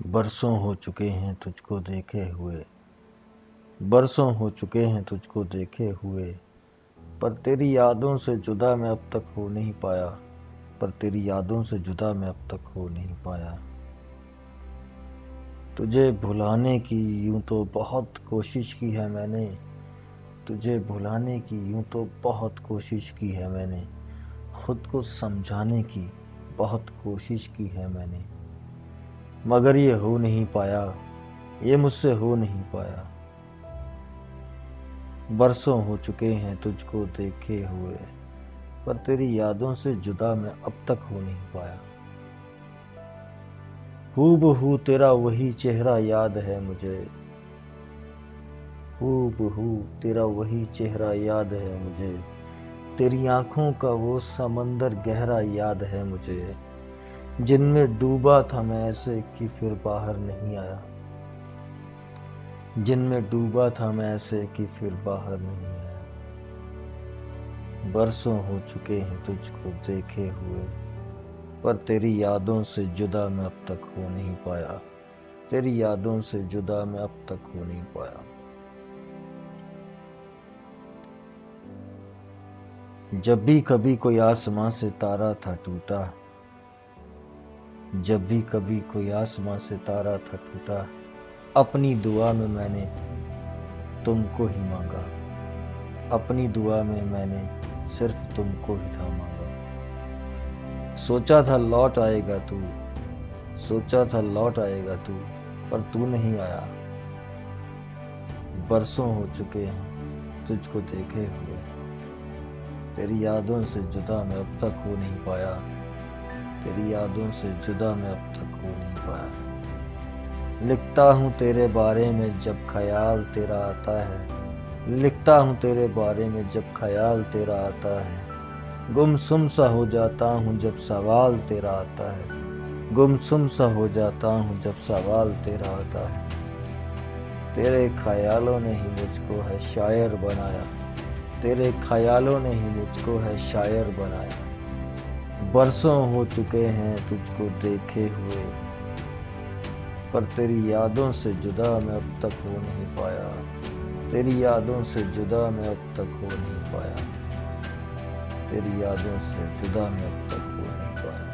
बरसों हो चुके हैं तुझको देखे हुए, बरसों हो चुके हैं तुझको देखे हुए, पर तेरी यादों से जुदा मैं अब तक हो नहीं पाया, पर तेरी यादों से जुदा मैं अब तक हो नहीं पाया। तुझे भुलाने की यूं तो बहुत कोशिश की है मैंने, तुझे भुलाने की यूं तो बहुत कोशिश की है मैंने, खुद को समझाने की बहुत कोशिश की है मैंने, मगर ये हो नहीं पाया, ये मुझसे हो नहीं पाया। बरसों हो चुके हैं तुझको देखे हुए, पर तेरी यादों से जुदा मैं अब तक हो नहीं पाया। हूबहू तेरा वही चेहरा याद है मुझे, हूबहू तेरा वही चेहरा याद है मुझे, तेरी आंखों का वो समंदर गहरा याद है मुझे, जिनमें डूबा था मैं ऐसे कि फिर बाहर नहीं आया, जिनमें डूबा था मैं ऐसे कि फिर बाहर नहीं आया। बरसों हो चुके हैं तुझको देखे हुए, पर तेरी यादों से जुदा मैं अब तक हो नहीं पाया, तेरी यादों से जुदा मैं अब तक हो नहीं पाया। जब भी कभी कोई आसमां से तारा था टूटा, जब भी कभी कोई आसमां से तारा था टूटा, अपनी दुआ में मैंने तुमको ही मांगा, अपनी दुआ में मैंने सिर्फ तुमको ही था मांगा। सोचा था लौट आएगा तू, सोचा था लौट आएगा तू, पर तू नहीं आया। बरसों हो चुके हैं तुझको देखे हुए, तेरी यादों से जुदा मैं अब तक हो नहीं पाया, तेरी यादों से जुदा मैं अब तक हो नहीं पाया। लिखता हूँ तेरे बारे में जब ख्याल तेरा आता है, लिखता हूँ तेरे बारे में जब ख्याल तेरा आता है, गुमसुम सा हो जाता हूँ जब सवाल तेरा आता है, गुमसुम सा हो जाता हूँ जब सवाल तेरा आता है। तेरे ख्यालों ने ही मुझको है शायर बनाया, तेरे ख्यालों ने ही मुझको है शायर बनाया। बरसों हो चुके हैं तुझको देखे हुए, पर तेरी यादों से जुदा मैं अब तक हो नहीं पाया, तेरी यादों से जुदा मैं अब तक हो नहीं पाया, तेरी यादों से जुदा मैं अब तक हो नहीं पाया।